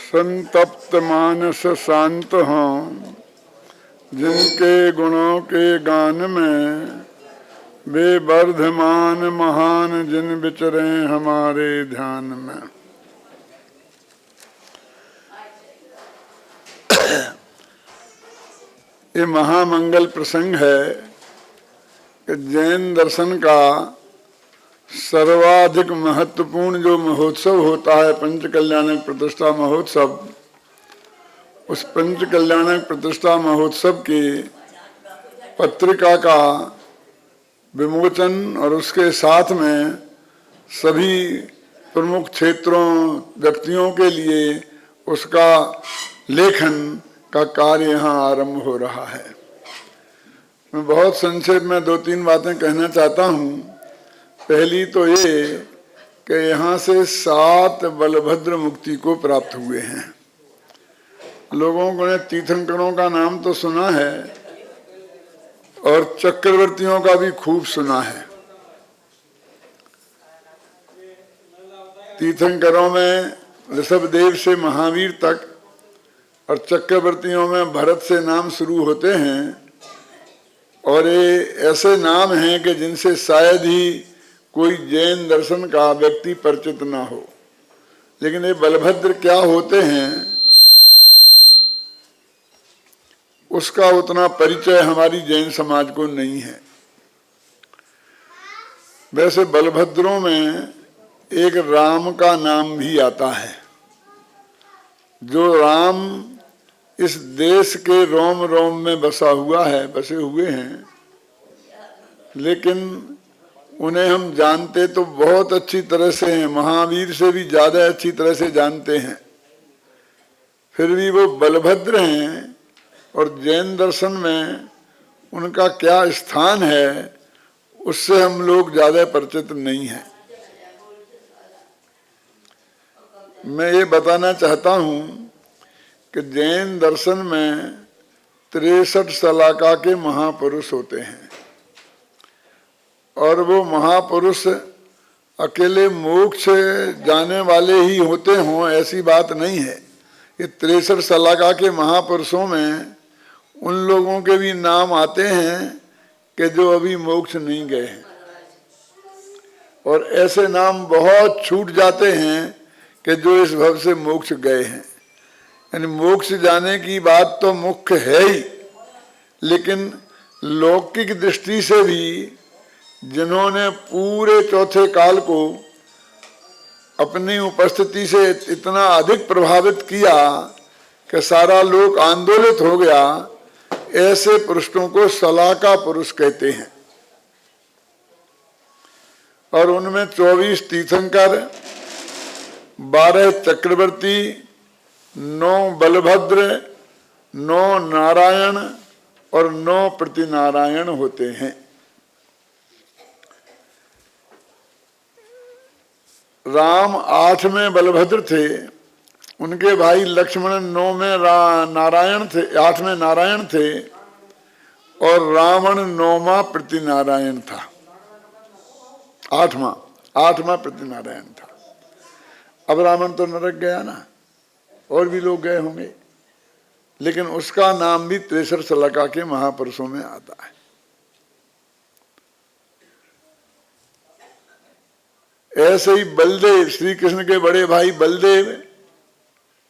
संतप्त मानस शांत हों, जिनके गुणों के गान में वे वर्धमान महान जिन विचरे हमारे ध्यान में। ये महामंगल प्रसंग है कि जैन दर्शन का सर्वाधिक महत्वपूर्ण जो महोत्सव होता है पंच कल्याणक प्रतिष्ठा महोत्सव, उस पंच कल्याणक प्रतिष्ठा महोत्सव की पत्रिका का विमोचन और उसके साथ में सभी प्रमुख क्षेत्रों व्यक्तियों के लिए उसका लेखन का कार्य यहाँ आरंभ हो रहा है। मैं बहुत संक्षेप में 2-3 बातें कहना चाहता हूँ। पहली तो ये कि यहाँ से 7 बलभद्र मुक्ति को प्राप्त हुए हैं। लोगों ने तीर्थंकरों का नाम तो सुना है और चक्रवर्तियों का भी खूब सुना है। तीर्थंकरों में ऋषभदेव से महावीर तक और चक्रवर्तियों में भरत से नाम शुरू होते हैं और ये ऐसे नाम हैं कि जिनसे शायद ही कोई जैन दर्शन का व्यक्ति परिचित ना हो। लेकिन ये बलभद्र क्या होते हैं उसका उतना परिचय हमारी जैन समाज को नहीं है। वैसे बलभद्रों में एक राम का नाम भी आता है। जो राम इस देश के रोम रोम में बसा हुआ है, बसे हुए हैं, लेकिन उन्हें हम जानते तो बहुत अच्छी तरह से हैं, महावीर से भी ज्यादा अच्छी तरह से जानते हैं। फिर भी वो बलभद्र हैं और जैन दर्शन में उनका क्या स्थान है उससे हम लोग ज्यादा परिचित नहीं हैं। मैं ये बताना चाहता हूँ कि जैन दर्शन में 63 शलाका के महापुरुष होते हैं और वो महापुरुष अकेले मोक्ष जाने वाले ही होते हों ऐसी बात नहीं है। ये 63 शलाका के महापुरुषों में उन लोगों के भी नाम आते हैं कि जो अभी मोक्ष नहीं गए हैं और ऐसे नाम बहुत छूट जाते हैं कि जो इस भव से मोक्ष गए हैं। यानी मोक्ष जाने की बात तो मुख्य है ही, लेकिन लौकिक दृष्टि से भी जिन्होंने पूरे चौथे काल को अपनी उपस्थिति से इतना अधिक प्रभावित किया कि सारा लोक आंदोलित हो गया, ऐसे पुरुषों को शलाका पुरुष कहते हैं। और उनमें 24 तीर्थंकर, 12 चक्रवर्ती, 9 बलभद्र, 9 नारायण और 9 प्रतिनारायण होते हैं। राम 8 में बलभद्र थे, उनके भाई लक्ष्मण 9 में नारायण थे, 8 में नारायण थे और रावण 9वां प्रतिनारायण था। 8वां प्रतिनारायण था। अब रावण तो नरक गया ना, और भी लोग गए होंगे, लेकिन उसका नाम भी 63 शलाका के महापुरुषों में आता है। ऐसे ही बलदेव, श्री कृष्ण के बड़े भाई बलदेव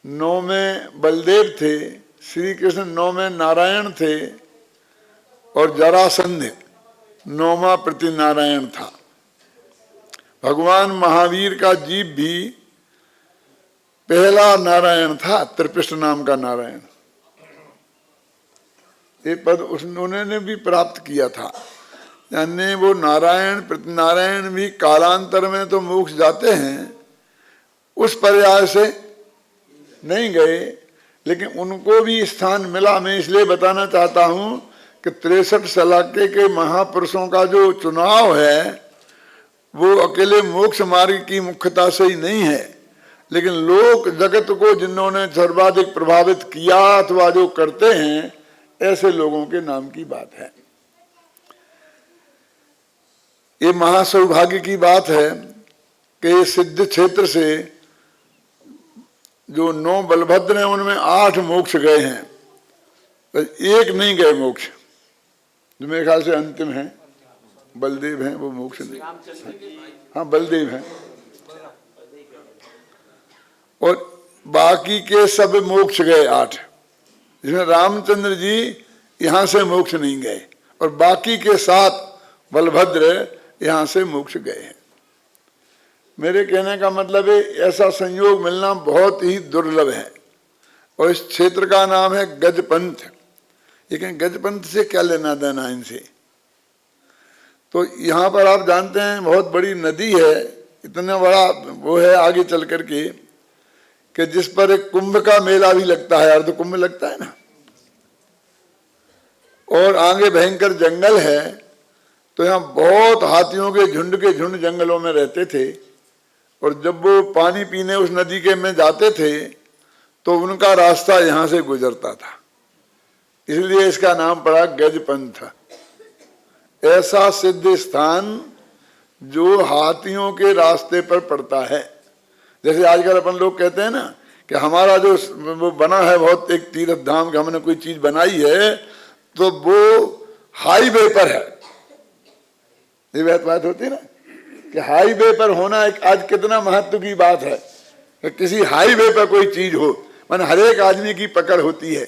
9 में बलदेव थे, श्री कृष्ण 9 में नारायण थे और जरासंध 9वां प्रतिनारायण था। भगवान महावीर का जीव भी पहला नारायण था, त्रिपिष्ट नाम का नारायण। ये पद उन्होंने भी प्राप्त किया था। यानी वो नारायण प्रतिनारायण भी कालांतर में तो मोक्ष जाते हैं, उस पर्याय से नहीं गए, लेकिन उनको भी स्थान मिला। मैं इसलिए बताना चाहता हूं कि 63 शलाके के महापुरुषों का जो चुनाव है वो अकेले मोक्ष मार्ग की मुख्यता से ही नहीं है, लेकिन लोक जगत को जिन्होंने सर्वाधिक प्रभावित किया अथवा जो करते हैं ऐसे लोगों के नाम की बात है। ये महासौभाग्य की बात है कि सिद्ध क्षेत्र से जो 9 बलभद्र हैं उनमें 8 मोक्ष गए हैं, तो एक नहीं गए मोक्ष, जो मेरे ख्याल से अंतिम है, बलदेव हैं, वो मोक्ष नहीं। हाँ बलदेव हैं, और बाकी के सब मोक्ष गए 8, जिसमें रामचंद्र जी यहां से मोक्ष नहीं गए, और बाकी के 7 बलभद्र यहां से मोक्ष गए हैं। मेरे कहने का मतलब है ऐसा संयोग मिलना बहुत ही दुर्लभ है, और इस क्षेत्र का नाम है गजपंथ। लेकिन गजपंथ से क्या लेना देना इनसे? तो यहाँ पर आप जानते हैं बहुत बड़ी नदी है, इतना बड़ा वो है आगे चल करके, कि जिस पर एक कुंभ का मेला भी लगता है, अर्ध कुंभ लगता है ना, और आगे भयंकर जंगल है। तो यहाँ बहुत हाथियों के झुंड जंगलों में रहते थे, और जब वो पानी पीने उस नदी के में जाते थे तो उनका रास्ता यहाँ से गुजरता था, इसलिए इसका नाम पड़ा गजपंथ। ऐसा सिद्ध स्थान जो हाथियों के रास्ते पर पड़ता है। जैसे आजकल अपन लोग कहते हैं ना कि हमारा जो वो बना है बहुत एक तीर्थ धाम, का हमने कोई चीज बनाई है तो वो हाईवे पर है। ये बात होती है ना कि हाईवे पर होना एक आज कितना महत्व की बात है, कि किसी हाईवे पर कोई चीज हो, माने हर एक आदमी की पकड़ होती है।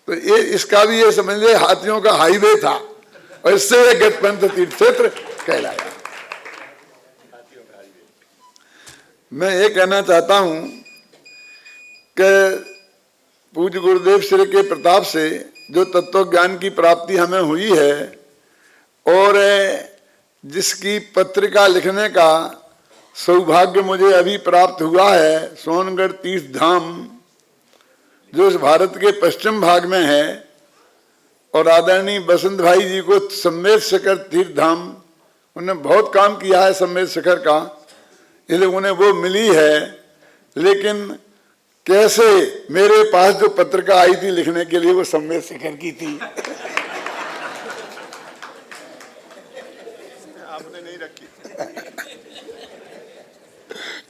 तो ये इसका भी ये समझ ले हाथियों का हाईवे था, और इससे ये गजपंथ तीर्थ क्षेत्र कहलाया। मैं ये कहना चाहता हूं कि पूज्य गुरुदेव श्री के प्रताप से जो तत्व ज्ञान की प्राप्ति हमें हुई है, और जिसकी पत्रिका लिखने का सौभाग्य मुझे अभी प्राप्त हुआ है, सोनगढ़ तीर्थ धाम, जो इस भारत के पश्चिम भाग में है, और आदरणीय बसंत भाई जी को सम्मेद शिखर तीर्थ धाम, उन्होंने बहुत काम किया है सम्मेद शिखर का, इसलिए उन्हें वो मिली है। लेकिन कैसे मेरे पास जो पत्रिका आई थी लिखने के लिए वो सम्मेद शिखर की थी। आपने नहीं रखी।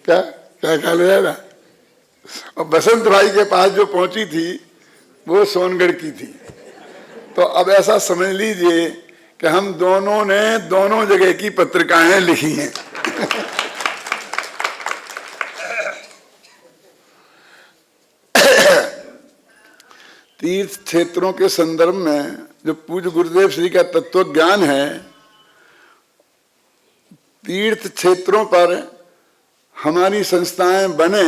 क्या क्या ख्याल है ना? और बसंत भाई के पास जो पहुंची थी वो सोनगढ़ की थी। तो अब ऐसा समझ लीजिए कि हम दोनों ने दोनों जगह की पत्रिकाएं लिखी हैं। तीर्थ क्षेत्रों के संदर्भ में जो पूज्य गुरुदेव श्री का तत्व ज्ञान है, तीर्थ क्षेत्रों पर हमारी संस्थाएं बने,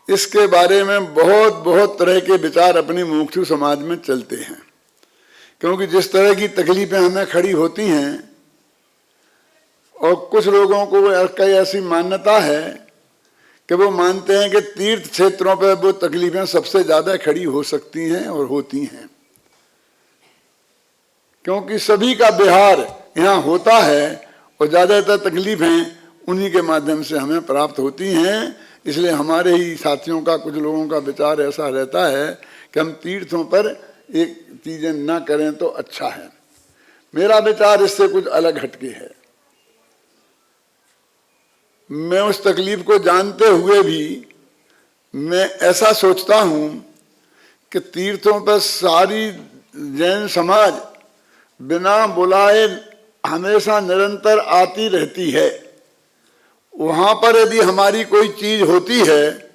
इसके बारे में बहुत बहुत तरह के विचार अपनी मुमुक्षु समाज में चलते हैं। क्योंकि जिस तरह की तकलीफें हमें खड़ी होती हैं, और कुछ लोगों को कई ऐसी मान्यता है कि वो मानते हैं कि तीर्थ क्षेत्रों पर वो तकलीफें सबसे ज्यादा खड़ी हो सकती हैं और होती हैं, क्योंकि सभी का विहार यहाँ होता है और ज्यादातर तकलीफें उन्हीं के माध्यम से हमें प्राप्त होती हैं। इसलिए हमारे ही साथियों का, कुछ लोगों का विचार ऐसा रहता है कि हम तीर्थों पर एक चीजें ना करें तो अच्छा है। मेरा विचार इससे कुछ अलग हटके है। मैं उस तकलीफ को जानते हुए भी मैं ऐसा सोचता हूं कि तीर्थों पर सारी जैन समाज बिना बुलाए हमेशा निरंतर आती रहती है। वहां पर यदि हमारी कोई चीज होती है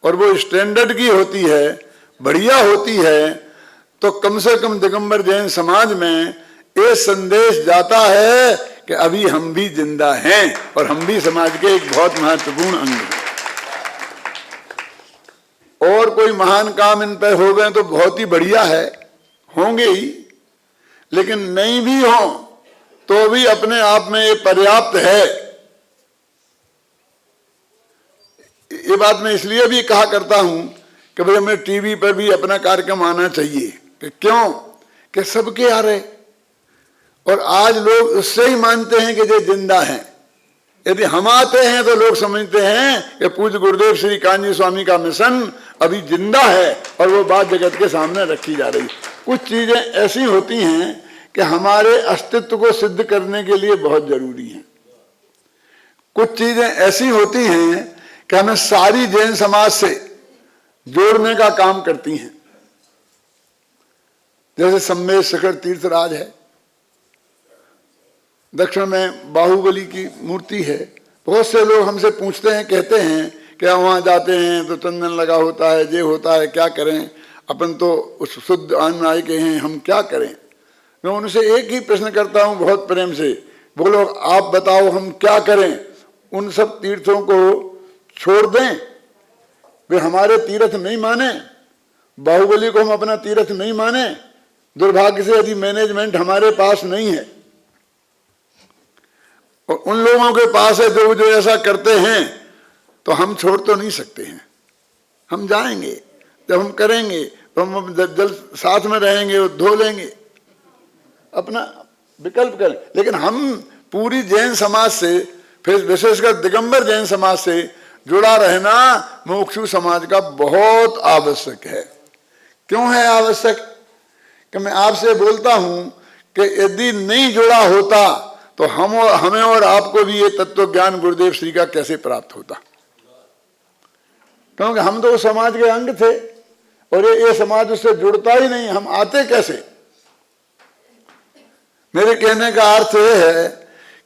और वो स्टैंडर्ड की होती है, बढ़िया होती है, तो कम से कम दिगंबर जैन समाज में ये संदेश जाता है कि अभी हम भी जिंदा हैं और हम भी समाज के एक बहुत महत्वपूर्ण अंग हैं। और कोई महान काम इन पर हो गए तो बहुत ही बढ़िया है, होंगे ही, लेकिन नहीं भी हो तो भी अपने आप में ये पर्याप्त है। ये बात मैं इसलिए भी कहा करता हूं कि भाई हमें टीवी पर भी अपना कार्यक्रम आना चाहिए। कि क्यों? कि सबके आ रहे, और आज लोग उससे ही मानते हैं कि ये जिंदा हैं। यदि हम आते हैं तो लोग समझते हैं कि पूज्य गुरुदेव श्री कान्जी स्वामी का मिशन अभी जिंदा है और वो बात जगत के सामने रखी जा रही। कुछ चीजें ऐसी होती हैं कि हमारे अस्तित्व को सिद्ध करने के लिए बहुत जरूरी हैं। कुछ चीजें ऐसी होती हैं कि हमें सारी जैन समाज से जोड़ने का काम करती हैं। जैसे सम्मेद शिखर तीर्थराज है, दक्षिण में बाहुबली की मूर्ति है। बहुत से लोग हमसे पूछते हैं, कहते हैं कि वहाँ जाते हैं तो चंदन लगा होता है, ये होता है, क्या करें, अपन तो उस शुद्ध अन्न आय के हैं, हम क्या करें। मैं उनसे एक ही प्रश्न करता हूँ बहुत प्रेम से, बोलो आप बताओ हम क्या करें। उन सब तीर्थों को छोड़ दें, वे हमारे तीर्थ नहीं माने, बाहुबली को हम अपना तीर्थ नहीं माने। दुर्भाग्य से यदि मैनेजमेंट हमारे पास नहीं है और उन लोगों के पास है जो ऐसा करते हैं, तो हम छोड़ तो नहीं सकते हैं। हम जाएंगे, जब हम करेंगे तो हम जल साथ में रहेंगे और धो लेंगे, अपना विकल्प करें। लेकिन हम पूरी जैन समाज से, फिर विशेषकर दिगंबर जैन समाज से जुड़ा रहना मुमुक्षु समाज का बहुत आवश्यक है। क्यों है आवश्यक? कि मैं आपसे बोलता हूं कि यदि नहीं जुड़ा होता तो हमें और आपको भी ये तत्व ज्ञान गुरुदेव श्री का कैसे प्राप्त होता? क्योंकि हम तो उस समाज के अंग थे और ये समाज उससे जुड़ता ही नहीं, हम आते कैसे? मेरे कहने का अर्थ यह है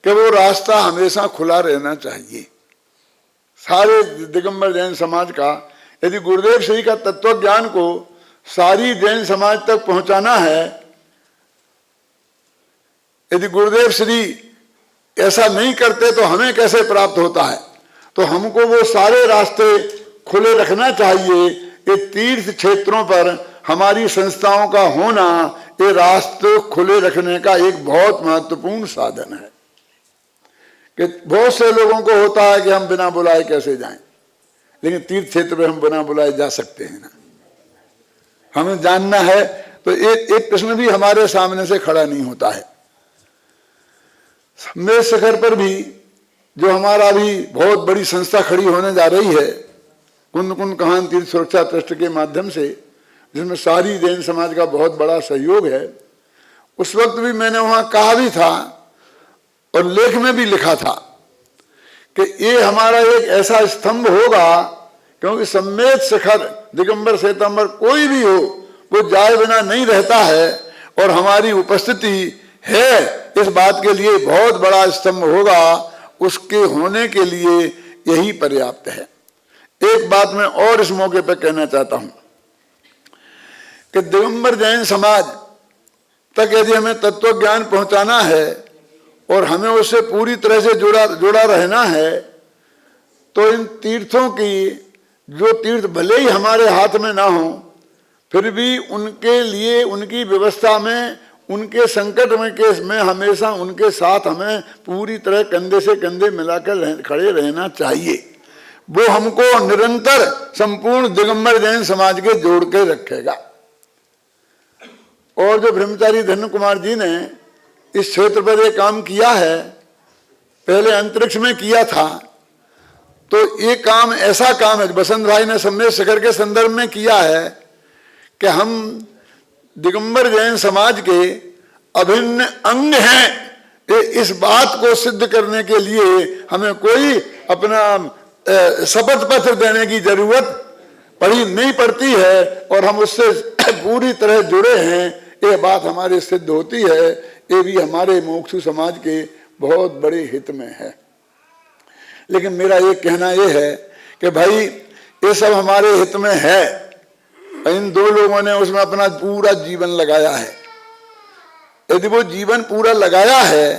कि वो रास्ता हमेशा खुला रहना चाहिए सारे दिगंबर जैन समाज का। यदि गुरुदेव श्री का तत्व ज्ञान को सारी जैन समाज तक पहुंचाना है, यदि गुरुदेव श्री ऐसा नहीं करते तो हमें कैसे प्राप्त होता है? तो हमको वो सारे रास्ते खुले रखना चाहिए। ये तीर्थ क्षेत्रों पर हमारी संस्थाओं का होना ये रास्ते खुले रखने का एक बहुत महत्वपूर्ण साधन है। कि बहुत से लोगों को होता है कि हम बिना बुलाए कैसे जाएं, लेकिन तीर्थ क्षेत्र में हम बिना बुलाए जा सकते हैं ना। हमें जानना है तो एक प्रश्न भी हमारे सामने से खड़ा नहीं होता है। सम्मेद शिखर पर भी जो हमारा भी बहुत बड़ी संस्था खड़ी होने जा रही है, कुंद कुंद कहान तीर्थ सुरक्षा ट्रस्ट के माध्यम से, जिसमें सारी जैन समाज का बहुत बड़ा सहयोग है, उस वक्त भी मैंने वहां कहा भी था और लेख में भी लिखा था कि ये हमारा एक ऐसा स्तंभ होगा, क्योंकि सम्मेद शिखर दिगंबर श्वेतांबर कोई भी हो वो जाए बिना नहीं रहता है, और हमारी उपस्थिति है इस बात के लिए बहुत बड़ा स्तंभ होगा। उसके होने के लिए यही पर्याप्त है। एक बात मैं और इस मौके पर कहना चाहता हूं कि दिगंबर जैन समाज तक यदि हमें तत्व ज्ञान पहुंचाना है और हमें उससे पूरी तरह से जुड़ा रहना है, तो इन तीर्थों की, जो तीर्थ भले ही हमारे हाथ में ना हो, फिर भी उनके लिए, उनकी व्यवस्था में, उनके संकट में हमेशा उनके साथ हमें पूरी तरह कंधे से कंधे मिलाकर खड़े रहना चाहिए। वो हमको निरंतर संपूर्ण दिगंबर जैन समाज के जोड़ के रखेगा। और जो ब्रह्मचारी धन्य कुमार जी ने इस क्षेत्र पर ये काम किया है, पहले अंतरिक्ष में किया था, तो ये काम ऐसा काम है, बसंत भाई ने सम्मेद शिखर के संदर्भ में किया है कि हम दिगंबर जैन समाज के अभिन्न अंग हैं। इस बात को सिद्ध करने के लिए हमें कोई अपना शपथ पत्र देने की जरूरत नहीं पड़ती है, और हम उससे पूरी तरह जुड़े हैं। ये बात हमारे सिद्ध होती है। ये भी हमारे मुमुक्षु समाज के बहुत बड़े हित में है। लेकिन मेरा ये कहना ये है कि भाई ये सब हमारे हित में है, इन दो लोगों ने उसमें अपना पूरा जीवन लगाया है। यदि वो जीवन पूरा लगाया है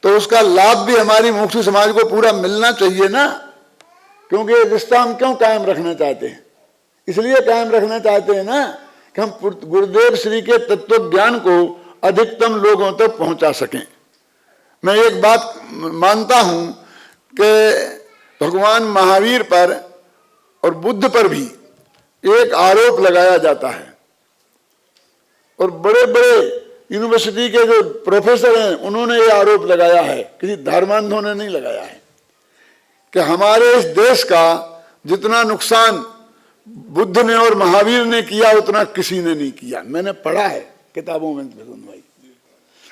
तो उसका लाभ भी हमारी मुमुक्षु समाज को पूरा मिलना चाहिए ना। क्योंकि ये रिश्ता हम क्यों कायम रखना चाहते हैं? इसलिए कायम रखना चाहते हैं ना कि हम गुरुदेव श्री के तत्व ज्ञान को अधिकतम लोगों तक पहुंचा सकें। मैं एक बात मानता हूं कि भगवान महावीर पर और बुद्ध पर भी एक आरोप लगाया जाता है, और बड़े बड़े यूनिवर्सिटी के जो प्रोफेसर हैं उन्होंने ये आरोप लगाया है, किसी धर्मांधों ने नहीं लगाया है, कि हमारे इस देश का जितना नुकसान बुद्ध ने और महावीर ने किया उतना किसी ने नहीं किया। मैंने पढ़ा है किताबों में भाई,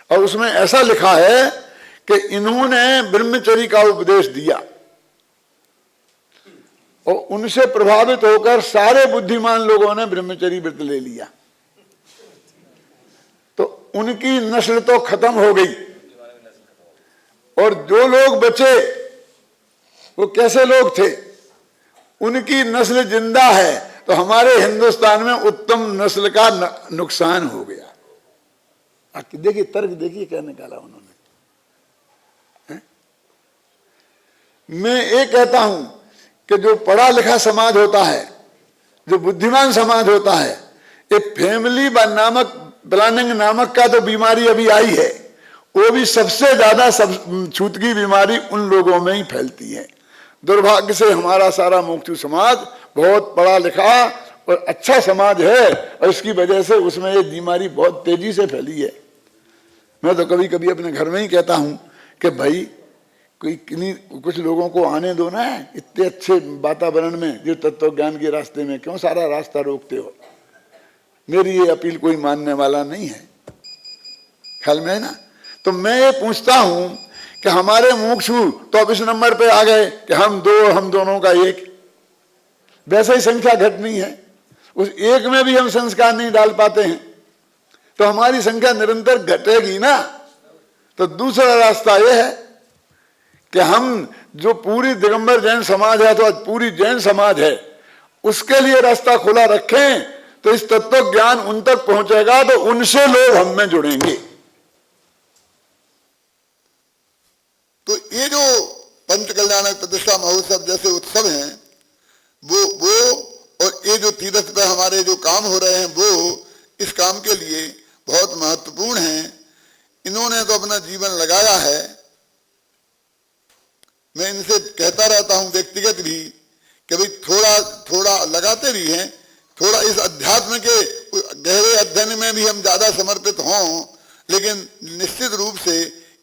और उसमें ऐसा लिखा है कि इन्होंने ब्रह्मचर्य का उपदेश दिया और उनसे प्रभावित होकर सारे बुद्धिमान लोगों ने ब्रह्मचर्य व्रत ले लिया, तो उनकी नस्ल तो खत्म हो गई। और जो लोग बचे वो कैसे लोग थे, उनकी नस्ल जिंदा है, तो हमारे हिंदुस्तान में उत्तम नस्ल का नुकसान हो गया। देखिए तर्क देखिए क्या निकाला उन्होंने। मैं ये कहता हूं कि जो पढ़ा लिखा समाज होता है, जो बुद्धिमान समाज होता है, ये फैमिली नामक प्लानिंग नामक का तो बीमारी अभी आई है, वो भी सबसे ज्यादा छूत की बीमारी उन लोगों में ही फैलती है। दुर्भाग्य से हमारा सारा मुक्ति समाज बहुत पढ़ा लिखा और अच्छा समाज है, और इसकी वजह से उसमें ये बीमारी बहुत तेजी से फैली है। मैं तो कभी कभी अपने घर में ही कहता हूं कि भाई कुछ लोगों को आने दो ना, इतने अच्छे वातावरण में, जो तत्व ज्ञान के रास्ते में, क्यों सारा रास्ता रोकते हो। मेरी ये अपील कोई मानने वाला नहीं है, ख्याल में है ना। तो मैं ये पूछता हूं कि हमारे मुमुक्षु तो अब इस नंबर पे आ गए कि हम दो, हम दोनों का एक, वैसे ही संख्या घटनी है, उस एक में भी हम संस्कार नहीं डाल पाते हैं, तो हमारी संख्या निरंतर घटेगी ना। तो दूसरा रास्ता यह है कि हम जो पूरी दिगंबर जैन समाज है, तो आज पूरी जैन समाज है, उसके लिए रास्ता खुला रखें, तो इस तत्व ज्ञान उन तक पहुंचेगा, तो उनसे लोग हम में जुड़ेंगे। तो ये जो पंच कल्याण प्रतिष्ठा महोत्सव जैसे उत्सव हैं, वो और ये जो तीर्थ पे हमारे जो काम हो रहे हैं, वो इस काम के लिए बहुत महत्वपूर्ण हैं। इन्होंने तो अपना जीवन लगाया है। मैं इनसे कहता रहता हूं व्यक्तिगत भी कि भाई थोड़ा थोड़ा लगाते भी हैं, थोड़ा इस अध्यात्म के गहरे अध्ययन में भी हम ज्यादा समर्पित हों, लेकिन निश्चित रूप से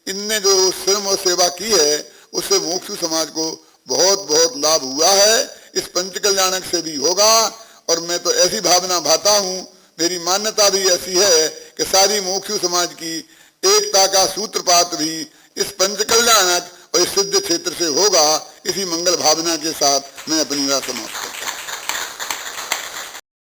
इनने जो श्रम और सेवा की है, उससे मुमुक्षु समाज को बहुत बहुत लाभ हुआ है। इस पंच कल्याणक से भी होगा, और मैं तो ऐसी भावना भाता हूं, मेरी मान्यता भी ऐसी है कि सारी मुमुक्षु समाज की एकता का सूत्रपात भी इस पंच कल्याणक और इस सिद्ध क्षेत्र से होगा। इसी मंगल भावना के साथ मैं अपनी बात समाप्त